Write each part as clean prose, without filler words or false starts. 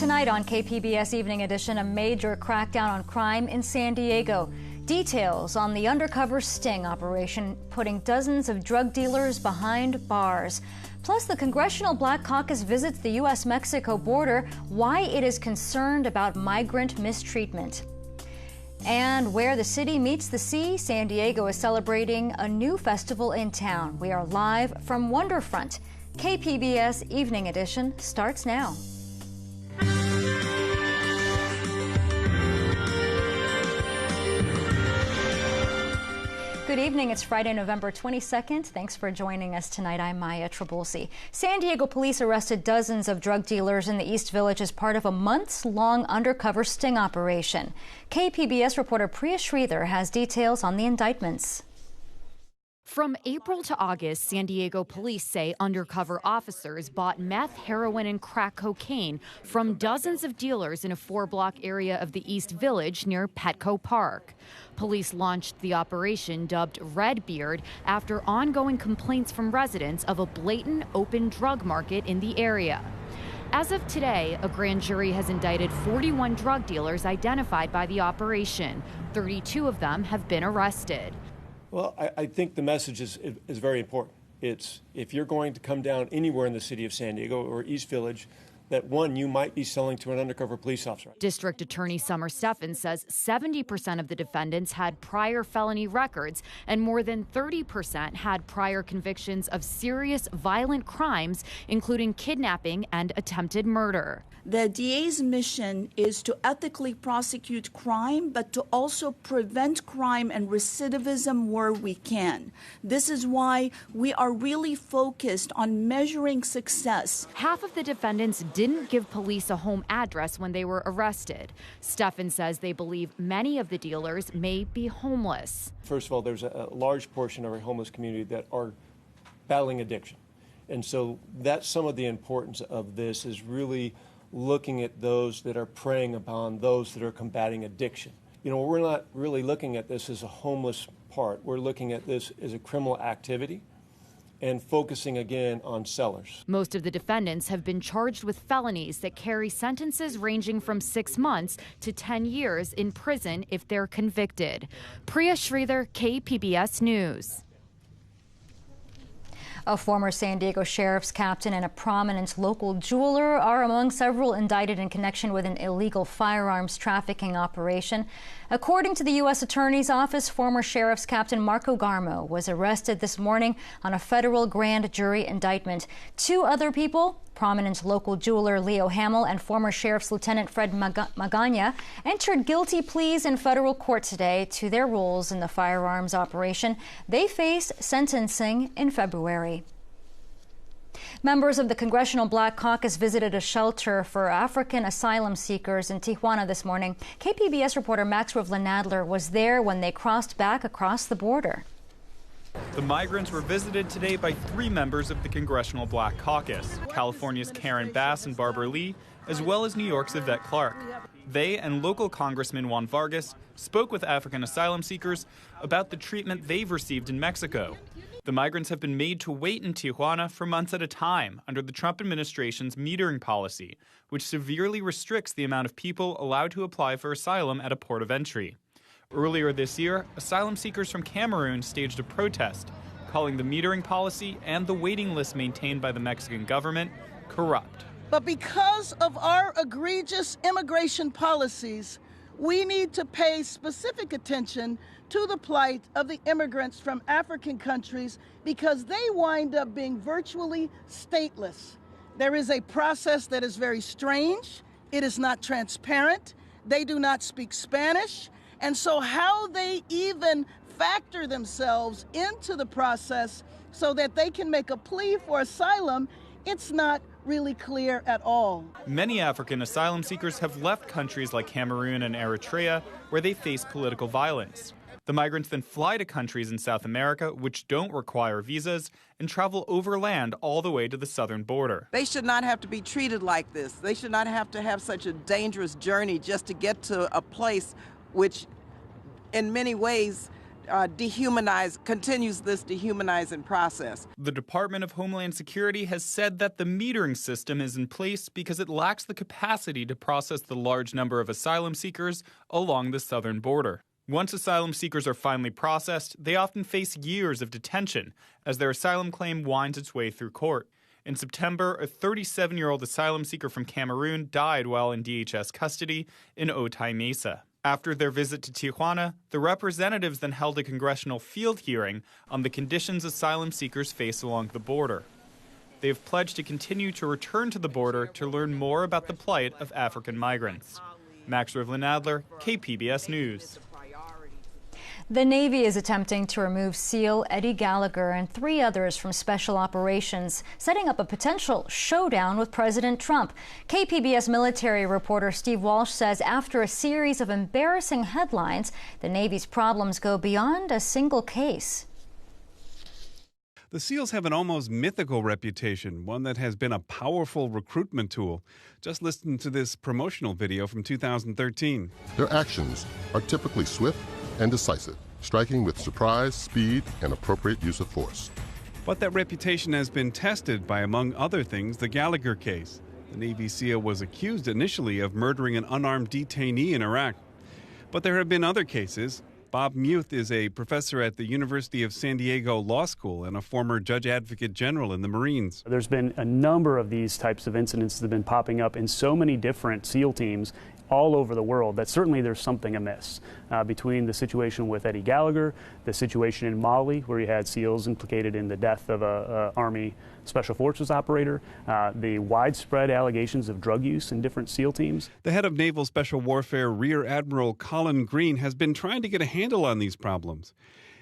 Tonight on KPBS Evening Edition, a major crackdown on crime in San Diego. Details on the undercover sting operation putting dozens of drug dealers behind bars. Plus, the Congressional Black Caucus visits the U.S. Mexico border, why it is concerned about migrant mistreatment. And where the city meets the sea, San Diego is celebrating a new festival in town. We are live from Wonderfront. KPBS Evening Edition starts now. Good evening. It's Friday, November 22nd. Thanks for joining us tonight. I'm Maya Trabulsi. San Diego police arrested dozens of drug dealers in the East Village as part of a months-long undercover sting operation. KPBS reporter Priya Sridhar has details on the indictments. From April to August, San Diego police say undercover officers bought meth, heroin, and crack cocaine from dozens of dealers in a 4-block area of the East Village near Petco Park. Police launched the operation dubbed Redbeard after ongoing complaints from residents of a blatant open drug market in the area. As of today, a grand jury has indicted 41 drug dealers identified by the operation. 32 of them have been arrested. Well, I think the message is very important. It's if you're going to come down anywhere in the city of San Diego or East Village, that one, you might be selling to an undercover police officer. District Attorney Summer Stephan says 70% of the defendants had prior felony records and more than 30% had prior convictions of serious violent crimes, including kidnapping and attempted murder. The DA's mission is to ethically prosecute crime, but to also prevent crime and recidivism where we can. This is why we are really focused on measuring success. Half of the defendants didn't give police a home address when they were arrested. Stephan says they believe many of the dealers may be homeless. First of all, there's a large portion of our homeless community that are battling addiction. And so that's some of the importance of this, is really looking at those that are preying upon those that are combating addiction. You know, we're not really looking at this as a homeless part. We're looking at this as a criminal activity and focusing again on sellers. Most of the defendants have been charged with felonies that carry sentences ranging from 6 months to 10 years in prison if they're convicted. Priya Sridhar, KPBS News. A former San Diego sheriff's captain and a prominent local jeweler are among several indicted in connection with an illegal firearms trafficking operation. According to the U.S. Attorney's Office, former sheriff's captain Marco Garmo was arrested this morning on a federal grand jury indictment. 2 other people, prominent local jeweler Leo Hamill and former sheriff's lieutenant Fred Magana, entered guilty pleas in federal court today to their roles in the firearms operation. They face sentencing in February. Members of the Congressional Black Caucus visited a shelter for African asylum seekers in Tijuana this morning. KPBS reporter Max Rivlin-Nadler was there when they crossed back across the border. The migrants were visited today by 3 members of the Congressional Black Caucus, California's Karen Bass and Barbara Lee, as well as New York's Yvette Clarke. They and local Congressman Juan Vargas spoke with African asylum seekers about the treatment they've received in Mexico. The migrants have been made to wait in Tijuana for months at a time under the Trump administration's metering policy, which severely restricts the amount of people allowed to apply for asylum at a port of entry. Earlier this year, asylum seekers from Cameroon staged a protest, calling the metering policy and the waiting list maintained by the Mexican government corrupt. But because of our egregious immigration policies, we need to pay specific attention to the plight of the immigrants from African countries because they wind up being virtually stateless. There is a process that is very strange. It is not transparent. They do not speak Spanish. And so how they even factor themselves into the process so that they can make a plea for asylum, it's not really clear at all. Many African asylum seekers have left countries like Cameroon and Eritrea, where they face political violence. The migrants then fly to countries in South America which don't require visas and travel overland all the way to the southern border. They should not have to be treated like this. They should not have to have such a dangerous journey just to get to a place which in many ways continues this dehumanizing process. The Department of Homeland Security has said that the metering system is in place because it lacks the capacity to process the large number of asylum seekers along the southern border. Once asylum seekers are finally processed, they often face years of detention as their asylum claim winds its way through court. In September, a 37-year-old asylum seeker from Cameroon died while in DHS custody in Otay Mesa. After their visit to Tijuana, the representatives then held a congressional field hearing on the conditions asylum seekers face along the border. They have pledged to continue to return to the border to learn more about the plight of African migrants. Max Rivlin-Adler, KPBS News. The Navy is attempting to remove SEAL Eddie Gallagher and 3 others from special operations, setting up a potential showdown with President Trump. KPBS military reporter Steve Walsh says after a series of embarrassing headlines, the Navy's problems go beyond a single case. The SEALs have an almost mythical reputation, one that has been a powerful recruitment tool. Just listen to this promotional video from 2013. Their actions are typically swift and decisive, striking with surprise, speed, and appropriate use of force. But that reputation has been tested by, among other things, the Gallagher case. The Navy SEAL was accused initially of murdering an unarmed detainee in Iraq. But there have been other cases. Bob Muth is a professor at the University of San Diego Law School and a former Judge Advocate General in the Marines. There's been a number of these types of incidents that have been popping up in so many different SEAL teams all over the world that certainly there's something amiss between the situation with Eddie Gallagher, the situation in Mali where you had SEALs implicated in the death of a Army Special Forces operator, the widespread allegations of drug use in different SEAL teams. The head of Naval Special Warfare, Rear Admiral Colin Green, has been trying to get a handle on these problems.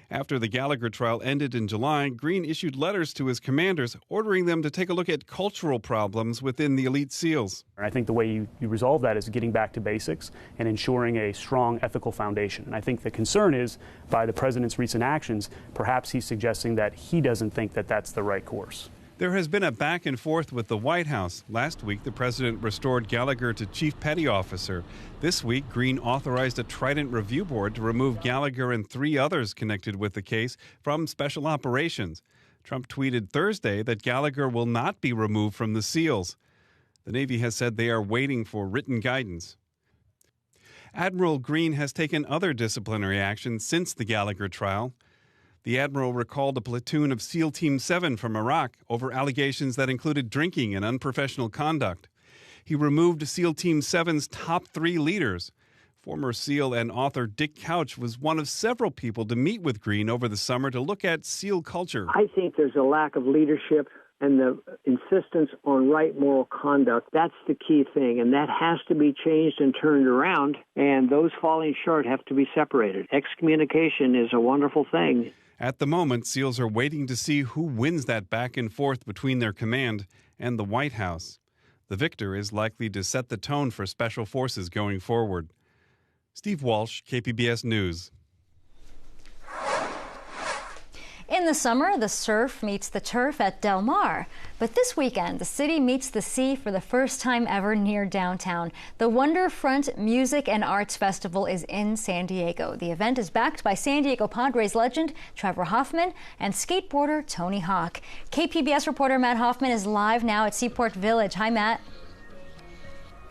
After the Gallagher trial ended in July, Green issued letters to his commanders ordering them to take a look at cultural problems within the elite SEALs. I think the way you resolve that is getting back to basics and ensuring a strong ethical foundation. And I think the concern is, by the president's recent actions, perhaps he's suggesting that he doesn't think that that's the right course. There has been a back and forth with the White House. Last week, the president restored Gallagher to chief petty officer. This week, Green authorized a Trident review board to remove Gallagher and 3 others connected with the case from special operations. Trump tweeted Thursday that Gallagher will not be removed from the SEALs. The Navy has said they are waiting for written guidance. Admiral Green has taken other disciplinary action since the Gallagher trial. The admiral recalled a platoon of SEAL Team 7 from Iraq over allegations that included drinking and unprofessional conduct. He removed SEAL Team 7's top 3 leaders. Former SEAL and author Dick Couch was one of several people to meet with Green over the summer to look at SEAL culture. I think there's a lack of leadership and the insistence on right moral conduct. That's the key thing, and that has to be changed and turned around, and those falling short have to be separated. Excommunication is a wonderful thing. At the moment, SEALs are waiting to see who wins that back and forth between their command and the White House. The victor is likely to set the tone for special forces going forward. Steve Walsh, KPBS News. In the summer, the surf meets the turf at Del Mar. But this weekend, the city meets the sea for the first time ever near downtown. The Wonderfront Music and Arts Festival is in San Diego. The event is backed by San Diego Padres legend Trevor Hoffman and skateboarder Tony Hawk. KPBS reporter Matt Hoffman is live now at Seaport Village. Hi, Matt.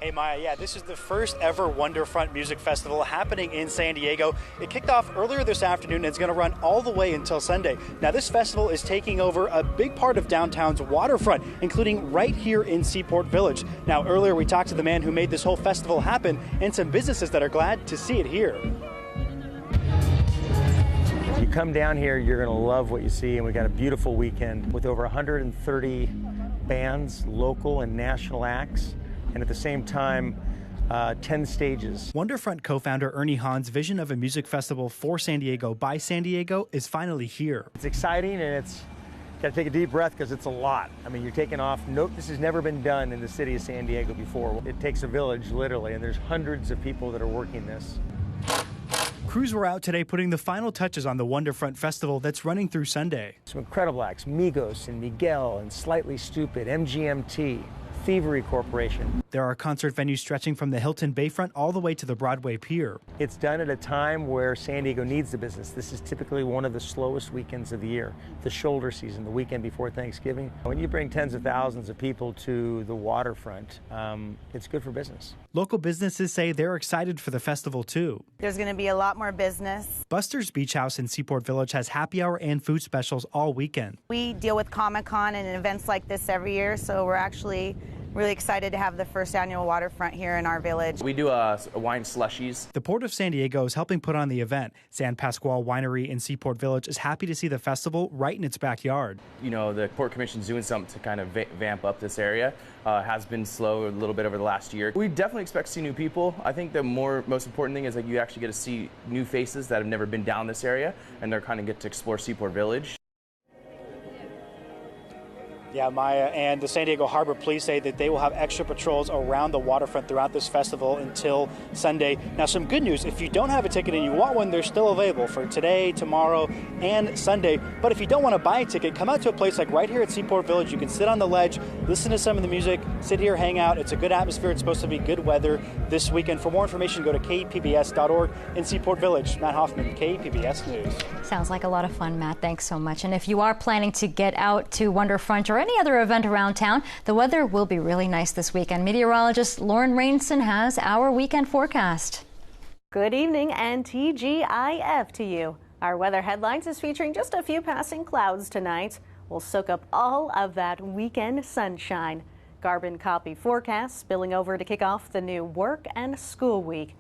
Hey Maya, yeah, this is the first ever Wonderfront Music Festival happening in San Diego. It kicked off earlier this afternoon and it's going to run all the way until Sunday. Now this festival is taking over a big part of downtown's waterfront, including right here in Seaport Village. Now earlier we talked to the man who made this whole festival happen and some businesses that are glad to see it here. If you come down here, you're going to love what you see, and we got a beautiful weekend with over 130 bands, local and national acts. And at the same time, 10 stages. Wonderfront co-founder Ernie Hahn's vision of a music festival for San Diego by San Diego is finally here. It's exciting, and it's got to take a deep breath because it's a lot. I mean, you're taking off. Note, this has never been done in the city of San Diego before. It takes a village, literally, and there's hundreds of people that are working this. Crews were out today putting the final touches on the Wonderfront Festival that's running through Sunday. Some incredible acts, Migos and Miguel and Slightly Stupid, MGMT. Thievery Corporation. There are concert venues stretching from the Hilton Bayfront all the way to the Broadway Pier. It's done at a time where San Diego needs the business. This is typically one of the slowest weekends of the year, the shoulder season, the weekend before Thanksgiving. When you bring tens of thousands of people to the waterfront, it's good for business. Local businesses say they're excited for the festival, too. There's going to be a lot more business. Buster's Beach House in Seaport Village has happy hour and food specials all weekend. We deal with Comic-Con and events like this every year, so we're actually really excited to have the first annual waterfront here in our village. We do wine slushies. The Port of San Diego is helping put on the event. San Pasqual Winery in Seaport Village is happy to see the festival right in its backyard. You know, the Port Commission's doing something to kind of vamp up this area. Has been slow a little bit over the last year. We definitely expect to see new people. I think the most important thing is that you actually get to see new faces that have never been down this area, and they're kind of get to explore Seaport Village. Yeah, Maya, and the San Diego Harbor Police say that they will have extra patrols around the waterfront throughout this festival until Sunday. Now, some good news, if you don't have a ticket and you want one, they're still available for today, tomorrow, and Sunday. But if you don't want to buy a ticket, come out to a place like right here at Seaport Village. You can sit on the ledge, listen to some of the music, sit here, hang out. It's a good atmosphere. It's supposed to be good weather this weekend. For more information, go to kpbs.org in Seaport Village. Matt Hoffman, KPBS News. Sounds like a lot of fun, Matt. Thanks so much. And if you are planning to get out to Wonderfront or any other event around town, the weather will be really nice this weekend. Meteorologist Lauren Rainson has our weekend forecast. Good evening and TGIF to you. Our weather headlines is featuring just a few passing clouds tonight. We'll soak up all of that weekend sunshine. Carbon copy forecast spilling over to kick off the new work and school week.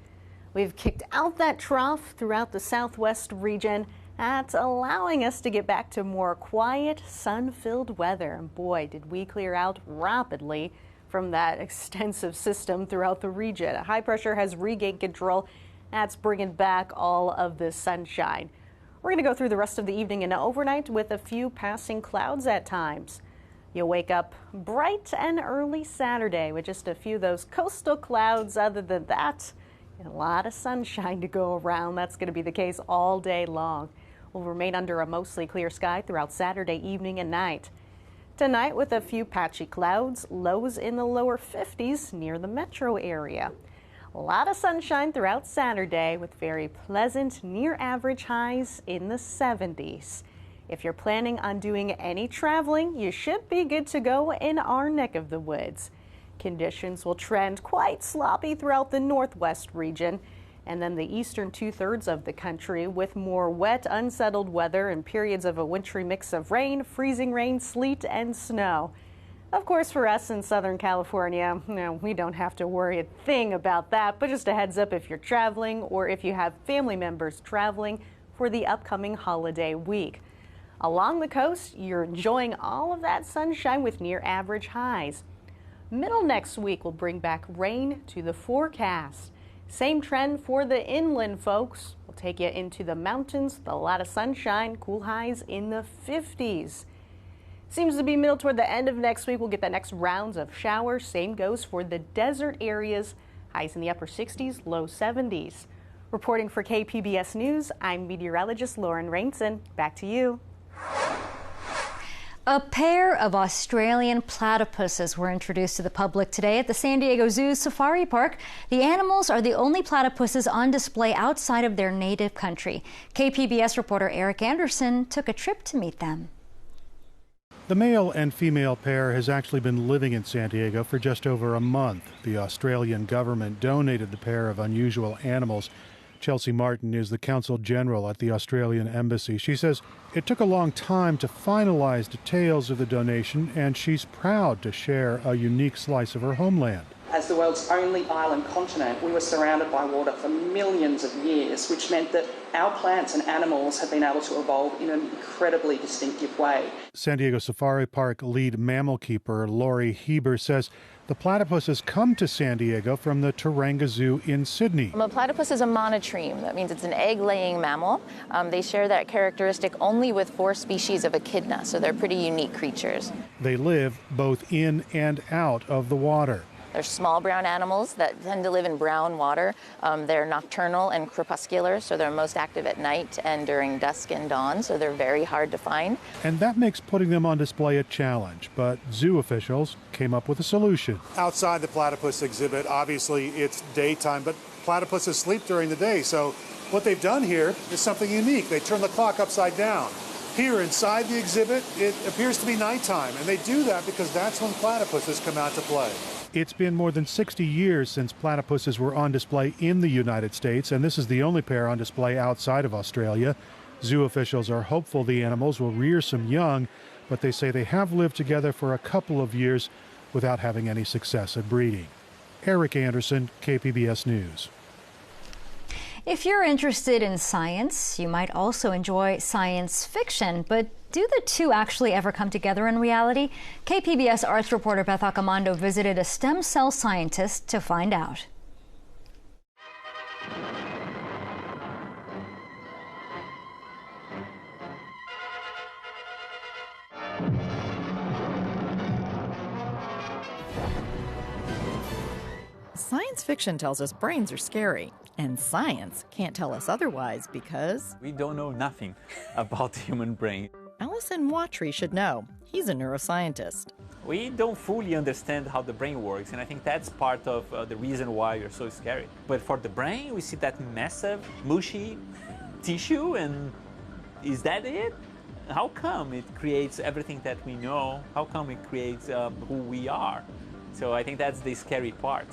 We've kicked out that trough throughout the southwest region. That's allowing us to get back to more quiet, sun-filled weather. And boy, did we clear out rapidly from that extensive system throughout the region. High pressure has regained control. That's bringing back all of the sunshine. We're going to go through the rest of the evening and overnight with a few passing clouds at times. You'll wake up bright and early Saturday with just a few of those coastal clouds. Other than that, a lot of sunshine to go around. That's going to be the case all day long. Will remain under a mostly clear sky throughout Saturday evening and night. Tonight with a few patchy clouds, lows in the lower 50s near the metro area. A lot of sunshine throughout Saturday with very pleasant near average highs in the 70s. If you're planning on doing any traveling, you should be good to go in our neck of the woods. Conditions will trend quite sloppy throughout the northwest region, and then the eastern two-thirds of the country with more wet, unsettled weather and periods of a wintry mix of rain, freezing rain, sleet, and snow. Of course, for us in Southern California, we don't have to worry a thing about that, but just a heads up if you're traveling or if you have family members traveling for the upcoming holiday week. Along the coast, you're enjoying all of that sunshine with near average highs. Middle next week will bring back rain to the forecast. Same trend for the inland folks. We'll take you into the mountains, a lot of sunshine, cool highs in the 50s. Seems to be middle toward the end of next week. We'll get the next rounds of showers. Same goes for the desert areas. Highs in the upper 60s, low 70s. Reporting for KPBS News, I'm meteorologist Lauren Rainson. Back to you. A pair of Australian platypuses were introduced to the public today at the San Diego Zoo's Safari Park. The animals are the only platypuses on display outside of their native country. KPBS reporter Eric Anderson took a trip to meet them. The male and female pair has actually been living in San Diego for just over a month. The Australian government donated the pair of unusual animals. Chelsea Martin is the Consul General at the Australian Embassy. She says it took a long time to finalize details of the donation, and she's proud to share a unique slice of her homeland. As the world's only island continent, we were surrounded by water for millions of years, which meant that our plants and animals have been able to evolve in an incredibly distinctive way. San Diego Safari Park lead mammal keeper Laurie Heber says the platypuses come to San Diego from the Taronga Zoo in Sydney. A platypus is a monotreme. That means it's an egg-laying mammal. They share that characteristic only with 4 species of echidna, so they're pretty unique creatures. They live both in and out of the water. They're small brown animals that tend to live in brown water. They're nocturnal and crepuscular, so they're most active at night and during dusk and dawn, so they're very hard to find. And that makes putting them on display a challenge, but zoo officials came up with a solution. Outside the platypus exhibit, obviously it's daytime, but platypuses sleep during the day, so what they've done here is something unique. They turn the clock upside down. Here inside the exhibit, it appears to be nighttime, and they do that because that's when platypuses come out to play. It's been more than 60 years since platypuses were on display in the United States, and this is the only pair on display outside of Australia. Zoo officials are hopeful the animals will rear some young, but they say they have lived together for a couple of years without having any success at breeding. Eric Anderson, KPBS News. If you're interested in science, you might also enjoy science fiction, but do the two actually ever come together in reality? KPBS arts reporter Beth Accomando visited a stem cell scientist to find out. Science fiction tells us brains are scary, and science can't tell us otherwise because we don't know nothing about the human brain. Allison Watry should know. He's a neuroscientist. We don't fully understand how the brain works, and I think that's part of the reason why you're so scary. But for the brain, we see that massive, mushy tissue, and is that it? How come it creates everything that we know? How come it creates who we are? So I think that's the scary part.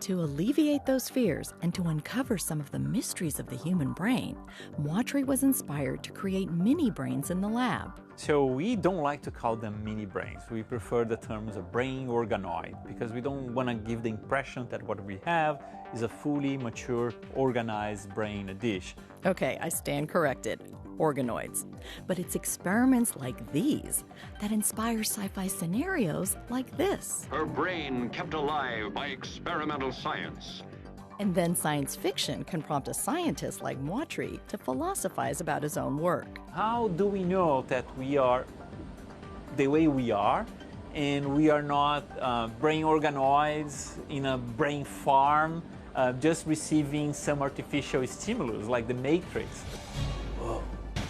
To alleviate those fears and to uncover some of the mysteries of the human brain, Watry was inspired to create mini brains in the lab. So we don't like to call them mini brains. We prefer the terms of brain organoid because we don't want to give the impression that what we have is a fully mature, organized brain dish. Okay, I stand corrected. Organoids. But it's experiments like these that inspire sci-fi scenarios like this. Her brain kept alive by experimental science. And then science fiction can prompt a scientist like Watry to philosophize about his own work. How do we know that we are the way we are and we are not brain organoids in a brain farm just receiving some artificial stimulus like the Matrix? Whoa.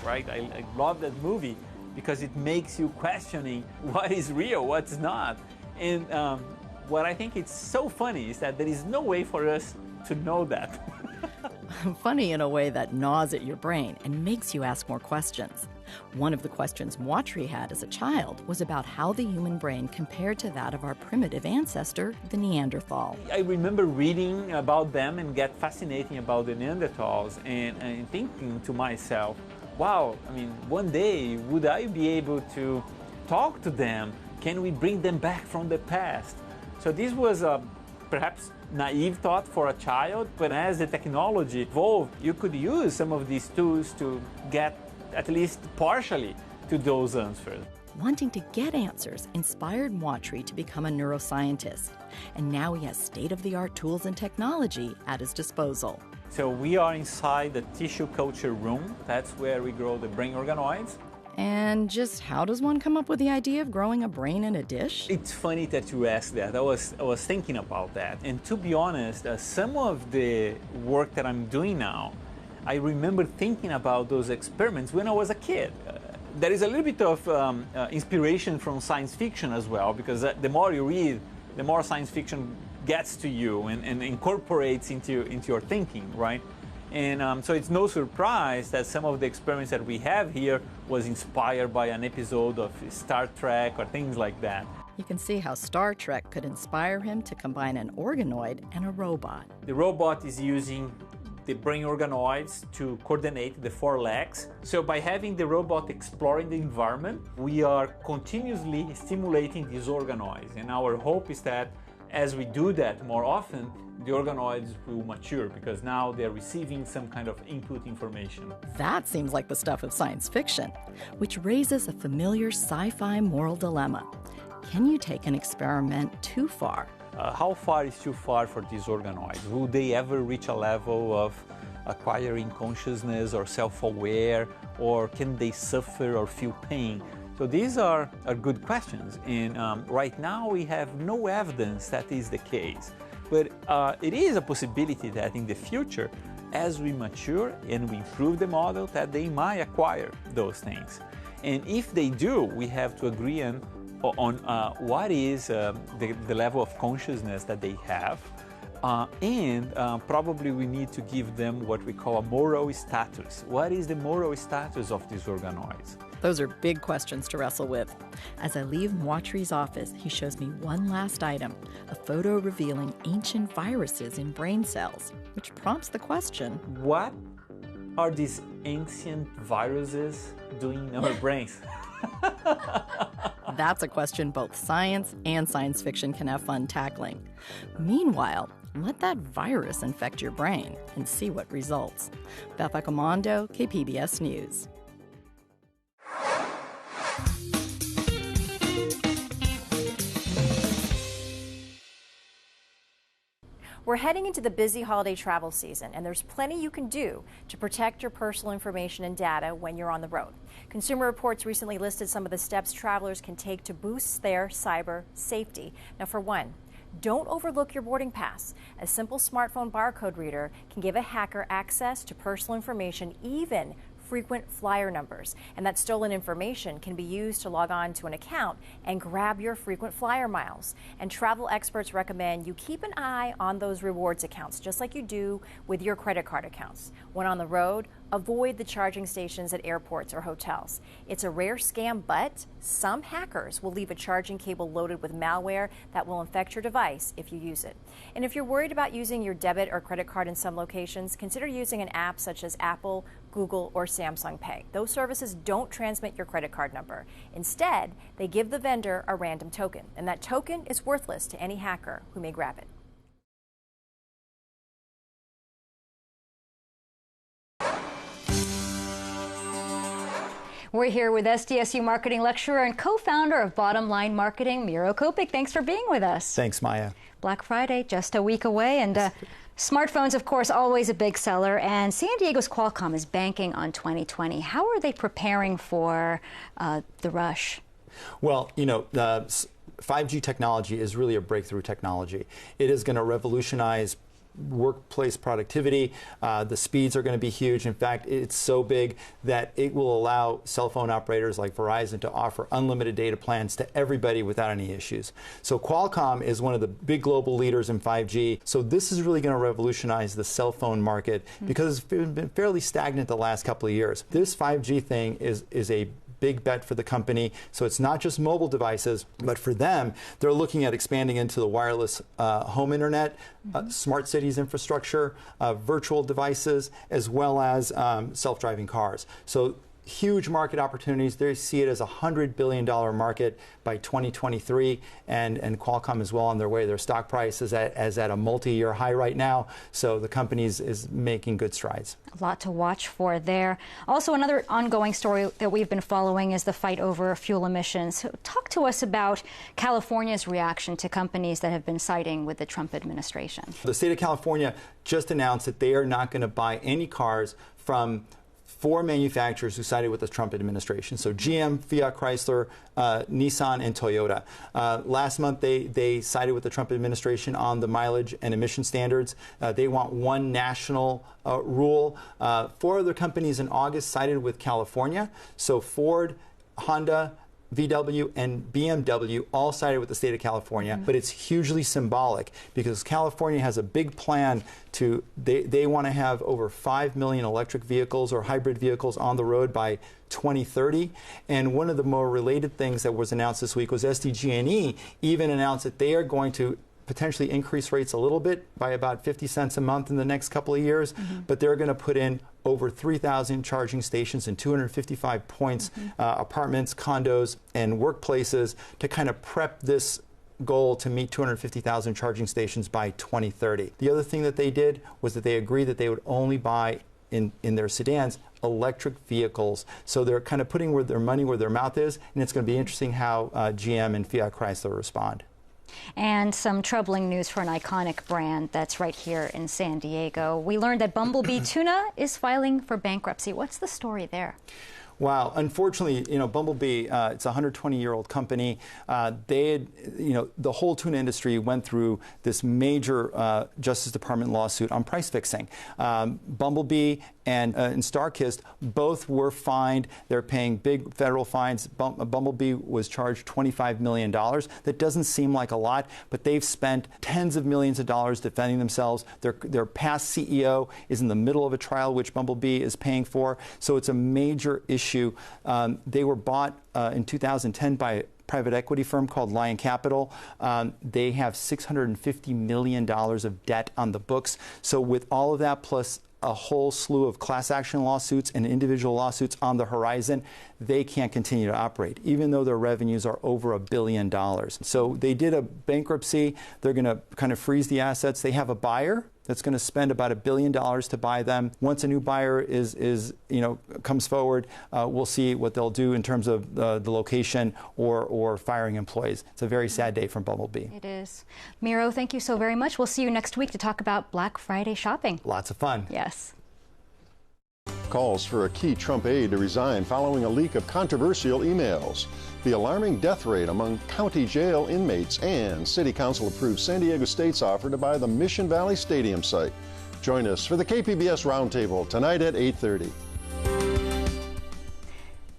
Right? I love that movie because it makes you questioning what is real, what's not. And what I think it's so funny is that there is no way for us to know that. Funny in a way that gnaws at your brain and makes you ask more questions. One of the questions Watry had as a child was about how the human brain compared to that of our primitive ancestor, the Neanderthal. I remember reading about them and get fascinated about the Neanderthals and thinking to myself, wow, I mean, one day, would I be able to talk to them? Can we bring them back from the past? So this was a perhaps naive thought for a child, but as the technology evolved, you could use some of these tools to get at least partially to those answers. Wanting to get answers inspired Watry to become a neuroscientist, and now he has state-of-the-art tools and technology at his disposal. So we are inside the tissue culture room. That's where we grow the brain organoids. And just how does one come up with the idea of growing a brain in a dish? It's funny that you asked that. I was thinking about that. And to be honest, some of the work that I'm doing now, I remember thinking about those experiments when I was a kid. There is a little bit of inspiration from science fiction as well, because the more you read, the more science fiction gets to you and incorporates into your thinking, right? And so it's no surprise that some of the experiments that we have here was inspired by an episode of Star Trek or things like that. You can see how Star Trek could inspire him to combine an organoid and a robot. The robot is using the brain organoids to coordinate the four legs. So by having the robot exploring the environment, we are continuously stimulating these organoids. And our hope is that as we do that more often, the organoids will mature because now they're receiving some kind of input information. That seems like the stuff of science fiction, which raises a familiar sci-fi moral dilemma. Can you take an experiment too far? How far is too far for these organoids? Will they ever reach a level of acquiring consciousness or self-aware, or can they suffer or feel pain? So these are good questions, and right now we have no evidence that is the case. But it is a possibility that in the future, as we mature and we improve the model, that they might acquire those things. And if they do, we have to agree on what is the level of consciousness that they have. And probably we need to give them what we call a moral status. What is the moral status of these organoids? Those are big questions to wrestle with. As I leave Mwatri's office, he shows me one last item, a photo revealing ancient viruses in brain cells, which prompts the question, what are these ancient viruses doing in our brains? That's a question both science and science fiction can have fun tackling. Meanwhile, let that virus infect your brain and see what results. Beth Accomando, KPBS News. We're heading into the busy holiday travel season, and there's plenty you can do to protect your personal information and data when you're on the road. Consumer Reports recently listed some of the steps travelers can take to boost their cyber safety. Now, for one, don't overlook your boarding pass. A simple smartphone barcode reader can give a hacker access to personal information, even frequent flyer numbers, and that stolen information can be used to log on to an account and grab your frequent flyer miles. And travel experts recommend you keep an eye on those rewards accounts, just like you do with your credit card accounts. When on the road, avoid the charging stations at airports or hotels. It's a rare scam, but some hackers will leave a charging cable loaded with malware that will infect your device if you use it. And if you're worried about using your debit or credit card in some locations, consider using an app such as Apple, Google, or Samsung Pay. Those services don't transmit your credit card number. Instead, they give the vendor a random token, and that token is worthless to any hacker who may grab it. We're here with SDSU marketing lecturer and co-founder of Bottom Line Marketing, Miro Kopik. Thanks for being with us. Thanks, Maya. Black Friday, just a week away, and smartphones, of course, always a big seller. And San Diego's Qualcomm is banking on 2020. How are they preparing for the rush? Well, 5G technology is really a breakthrough technology. It is going to revolutionize workplace productivity. The speeds are going to be huge. In fact, it's so big that it will allow cell phone operators like Verizon to offer unlimited data plans to everybody without any issues. So Qualcomm is one of the big global leaders in 5G. So this is really going to revolutionize the cell phone market because it's been fairly stagnant the last couple of years. This 5G thing is a big bet for the company. So it's not just mobile devices, but for them, they're looking at expanding into the wireless home internet, smart cities infrastructure, virtual devices, as well as self-driving cars. So huge market opportunities. They see it as a $100 billion market by 2023, and Qualcomm is well on their way. Their stock price is at a multi-year high right now, so the company is making good strides. A lot to watch for there. Also, another ongoing story that we've been following is the fight over fuel emissions. So talk to us about California's reaction to companies that have been siding with the Trump administration. The state of California just announced that they are not going to buy any cars from 4 manufacturers who sided with the Trump administration. So GM, Fiat Chrysler, Nissan, and Toyota. Last month, they sided with the Trump administration on the mileage and emission standards. They want one national rule. 4 other companies in August sided with California. So Ford, Honda, VW, and BMW all sided with the state of California, but it's hugely symbolic because California has a big plan to, they want to have over 5 million electric vehicles or hybrid vehicles on the road by 2030. And one of the more related things that was announced this week was SDG&E even announced that they are going to potentially increase rates a little bit by about 50 cents a month in the next couple of years, but they're going to put in over 3,000 charging stations in 255 points, apartments, condos, and workplaces to kind of prep this goal to meet 250,000 charging stations by 2030. The other thing that they did was that they agreed that they would only buy in their sedans electric vehicles. So they're kind of putting their money where their mouth is, and it's going to be interesting how GM and Fiat Chrysler respond. And some troubling news for an iconic brand that's right here in San Diego. We learned that Bumblebee Tuna is filing for bankruptcy. What's the story there? Wow. Unfortunately, Bumblebee, it's a 120-year-old company. They had, the whole tuna industry went through this major Justice Department lawsuit on price fixing. Bumblebee and StarKist both were fined. They're paying big federal fines. Bumblebee was charged $25 million. That doesn't seem like a lot, but they've spent tens of millions of dollars defending themselves. Their past CEO is in the middle of a trial, which Bumblebee is paying for. So it's a major issue. They were bought in 2010 by a private equity firm called Lion Capital. They have $650 million of debt on the books. So with all of that, plus a whole slew of class action lawsuits and individual lawsuits on the horizon, they can't continue to operate, even though their revenues are over $1 billion. So they did a bankruptcy. They're going to kind of freeze the assets. They have a buyer that's going to spend about $1 billion to buy them. Once a new buyer comes forward, we'll see what they'll do in terms of the location or firing employees. It's a very sad day from Bumblebee. It is. Miro, thank you so very much. We'll see you next week to talk about Black Friday shopping. Lots of fun. Yes. Calls for a key Trump aide to resign following a leak of controversial emails. The alarming death rate among county jail inmates, and City Council approves San Diego State's offer to buy the Mission Valley Stadium site. Join us for the KPBS Roundtable tonight at 8:30.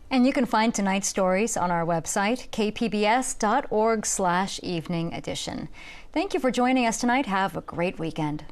And you can find tonight's stories on our website, kpbs.org/evening edition. Thank you for joining us tonight. Have a great weekend.